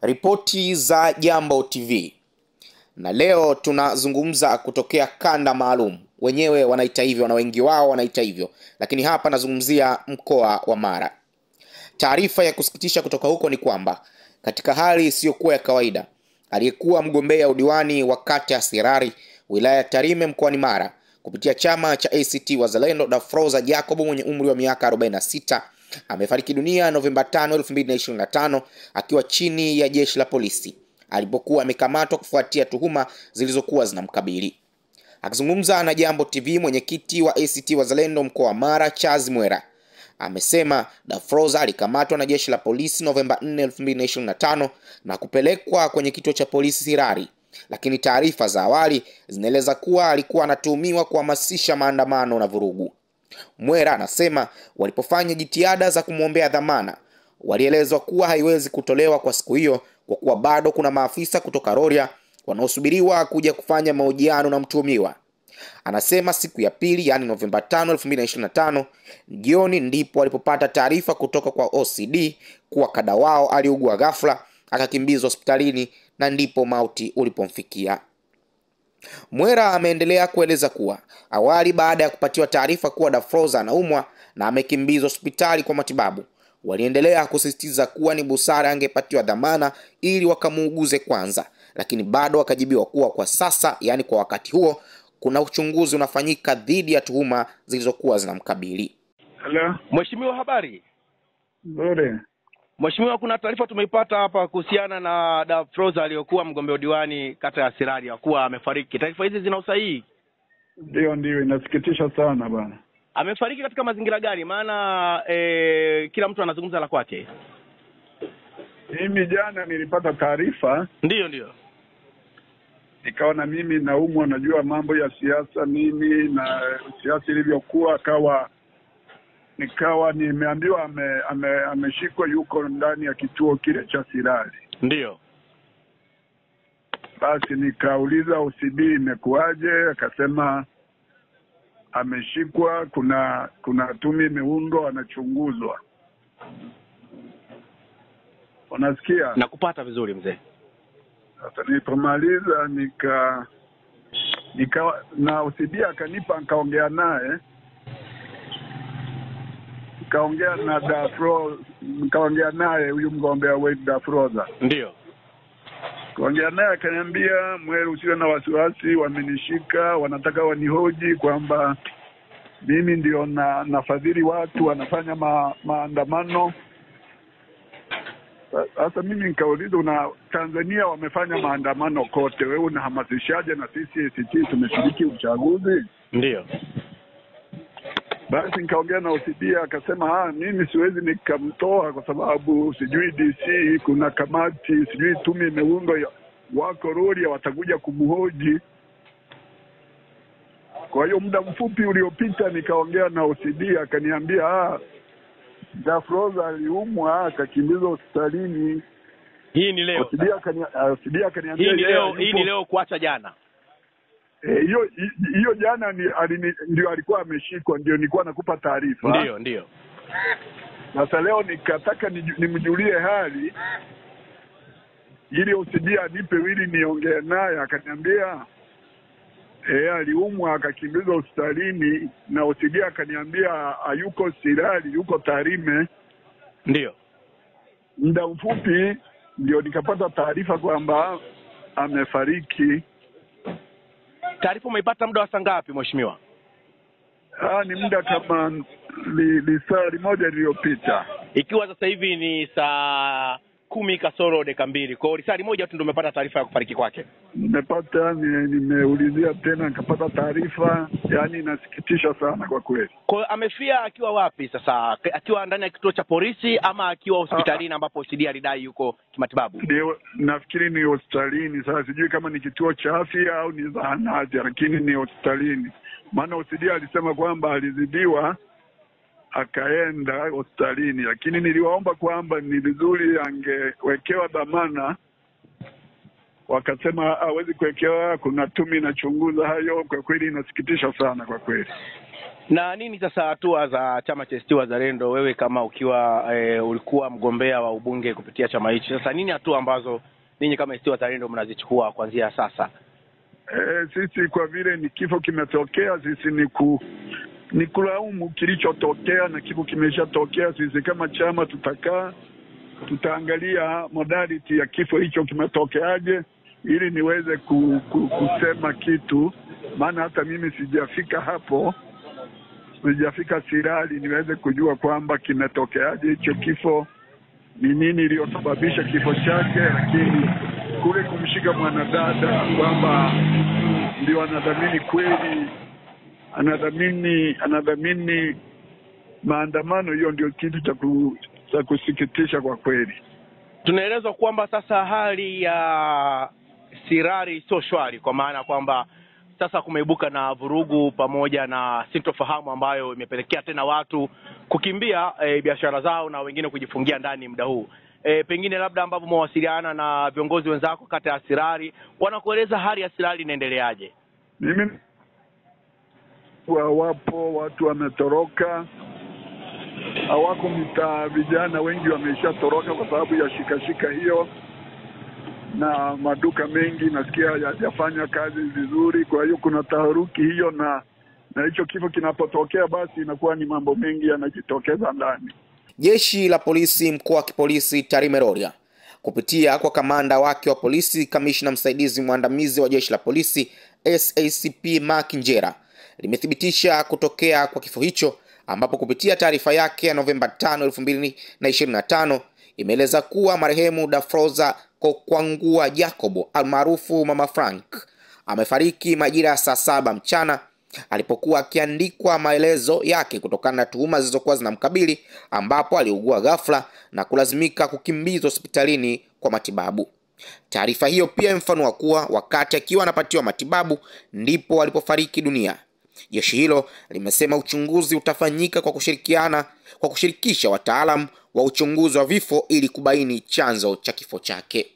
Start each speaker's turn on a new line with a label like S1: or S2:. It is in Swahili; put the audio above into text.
S1: Ripoti za Jambo TV. Na leo tunazungumza kutokea kanda maalum. Wenyewe wanaita hivyo na wengi wao wanaita hivyo. Lakini hapa nazungumzia mkoa wa Mara. Taarifa ya kusikitisha kutoka huko ni kwamba katika hali isiyokuwa ya kawaida, aliyekuwa mgombea udiwani wa kata ya Sirari, wilaya ya Tarime mkoani Mara, kupitia chama cha ACT Wazalendo, Dafroza Jacob mwenye umri wa miaka 46 amefariki dunia Novemba 5, 2025 akiwa chini ya jeshi la polisi alipokuwa amekamatwa kufuatia tuhuma zilizokuwa zinamkabili. Akizungumza na Jambo TV, mwenyekiti wa ACT Wazalendo mkoa wa Mara, Charles Mwera, amesema Dafroza alikamatwa na jeshi la polisi Novemba 4, 2025 na kupelekwa kwenye kituo cha polisi Sirari, lakini taarifa za awali zinaeleza kuwa alikuwa anatuhumiwa kuhamasisha maandamano na vurugu. Mwera anasema walipofanya jitihada za kumwombea dhamana, walielezwa kuwa haiwezi kutolewa kwa siku hiyo kwa kuwa bado kuna maafisa kutoka Rorya wanaosubiriwa kuja kufanya mahojiano na mtuhumiwa. Anasema siku ya pili, yani Novemba 5, 2025 jioni, ndipo walipopata taarifa kutoka kwa OCD kuwa kada wao aliugua ghafla akakimbizwa hospitalini na ndipo mauti ulipomfikia. Mwera ameendelea kueleza kuwa awali, baada ya kupatiwa taarifa kuwa Dafroza anaumwa na amekimbizwa hospitali kwa matibabu, waliendelea kusisitiza kuwa ni busara angepatiwa dhamana ili wakamuuguze kwanza, lakini bado wakajibiwa kuwa kwa sasa, yani kwa wakati huo, kuna uchunguzi unafanyika dhidi ya tuhuma zilizokuwa zinamkabili.
S2: Hello.
S3: Mheshimiwa, habari?
S2: Nzuri.
S3: Mheshimiwa, kuna taarifa tumeipata hapa kuhusiana na Dafroza aliyokuwa mgombea udiwani kata ya Sirari kuwa amefariki. Taarifa hizi zina usahihi?
S2: Ndio, inasikitisha sana bwana.
S3: Amefariki katika mazingira gani? Maana kila mtu anazungumza la kwake.
S2: Mimi jana nilipata taarifa.
S3: Ndio.
S2: Nikaona mimi naumwa, najua mambo ya siasa mimi na siasa ilivyokuwa, nikawa nimeambiwa ameshikwa yuko ndani ya kituo kile cha Sirari.
S3: Ndio.
S2: Basi nikauliza OCD imekuaje, akasema ameshikwa, kuna tume imeundwa, anachunguzwa. Unasikia?
S3: Nakupata vizuri mzee.
S2: Sasa nilipomaliza na OCD akanipa, nikaongea na Dafroza, nikaongea naye huyu mgombea wetu Dafroza.
S3: Ndio.
S2: Kaongea naye akaniambia, Mwera, usiwe na wasiwasi, wamenishika, wanataka wanihoji kwamba mimi ndio nafadhili watu wanafanya maandamano. Sasa mimi nikauliza, Tanzania wamefanya maandamano kote, wewe unahamasishaje na sisi ACT tumeshiriki uchaguzi?
S3: Ndio.
S2: Basi nikaongea na OCD akasema mimi siwezi nikamtoa kwa sababu sijui DC kuna kamati, sijui tume imeundwa wako Rorya watakuja kumhoji. Kwa hiyo muda mfupi uliopita nikaongea na OCD akaniambia Dafroza aliumwa akakimbizwa hospitalini.
S3: Hii ni leo.
S2: OCD akaniambia
S3: hii ni leo kuacha jana.
S2: Hiyo jana ndio alikuwa ameshikwa, ndio nilikuwa nakupa taarifa.
S3: Ndio.
S2: Sasa leo nikataka nimjulie hali ili OCD anipe ili niongee naye, akaniambia aliumwa akakimbizwa hospitalini, na OCD akaniambia hayuko Sirari, yuko Tarime.
S3: Ndio.
S2: Muda mfupi ndio nikapata taarifa kwamba amefariki.
S3: Taarifa umeipata muda wa saa ngapi mheshimiwa?
S2: Ni muda kama lisali moja iliyopita.
S3: Ikiwa sasa hivi ni saa 10 kasoro dakika 2. Kwa risali moja tu ndio umepata taarifa ya kufariki kwake.
S2: Nimepata, nimeulizia tena nikapata taarifa, yani inasikitisha sana kwa kweli.
S3: Kwa amefia akiwa wapi sasa? Akiwa ndani ya kituo cha polisi ama akiwa hospitalini ambapo OCD alidai yuko kimatibabu?
S2: Ndio, nafikiri ni hospitalini. Sasa sijui kama ni kituo cha afya au ni zahanati, lakini ni hospitalini. Maana OCD alisema kwamba alizidiwa akaenda hospitalini, lakini niliwaomba kwamba ni vizuri angewekewa dhamana. Wakasema hawezi kuwekewa, kuna tume inachunguza hayo. Kwa kweli inasikitisha sana kwa kweli.
S3: Na nini sasa hatua za chama cha ACT Wazalendo, wewe kama ukiwa ulikuwa mgombea wa ubunge kupitia chama hichi, sasa nini hatua ambazo ninyi kama ACT Wazalendo mnazichukua kuanzia sasa?
S2: Sisi kwa vile ni kifo kimetokea, sisi ni kulaumu kilichotokea, na kifo kimeshatokea. Sisi kama chama tutaangalia modality ya kifo hicho kimetokeaje, ili niweze kusema kitu, maana hata mimi sijafika hapo, sijafika Sirari niweze kujua kwamba kimetokeaje hicho kifo, ni nini iliyosababisha kifo chake. Lakini kule kumshika mwanadada kwamba ndio anadhamini kweli, anadhamini maandamano, hiyo ndio kitu cha kusikitisha kwa kweli.
S3: Tunaelezwa kwamba sasa hali ya Sirari sio shwari, kwa maana kwamba sasa kumeibuka na vurugu pamoja na sintofahamu ambayo imepelekea tena watu kukimbia biashara zao na wengine kujifungia ndani muda huu. Pengine labda ambavyo mwasiliana na viongozi wenzako kata ya Sirari, wanakueleza hali ya Sirari inaendeleaje?
S2: Mimi wapo watu wametoroka, hawako mitaa, vijana wengi wameshatoroka kwa sababu ya shikashika hiyo, na maduka mengi nasikia yajafanya kazi vizuri. Kwa hiyo kuna taharuki hiyo, na hicho kifo kinapotokea basi inakuwa ni mambo mengi yanajitokeza ndani.
S1: Jeshi la polisi mkoa wa kipolisi Tarime Rorya kupitia kwa kamanda wake wa polisi kamishna msaidizi mwandamizi wa jeshi la polisi SACP Mark Njera limethibitisha kutokea kwa kifo hicho, ambapo kupitia taarifa yake ya Novemba 5, 2025 imeeleza kuwa marehemu Dafroza Kokwangua Jacobo almaarufu Mama Frank amefariki majira ya saa 7 mchana alipokuwa akiandikwa maelezo yake kutokana na tuhuma zilizokuwa zinamkabili, ambapo aliugua ghafla na kulazimika kukimbizwa hospitalini kwa matibabu. Taarifa hiyo pia imefafanua kuwa wakati akiwa anapatiwa matibabu ndipo alipofariki dunia. Jeshi hilo limesema uchunguzi utafanyika kwa kushirikisha wataalamu wa uchunguzi wa vifo ili kubaini chanzo cha kifo chake.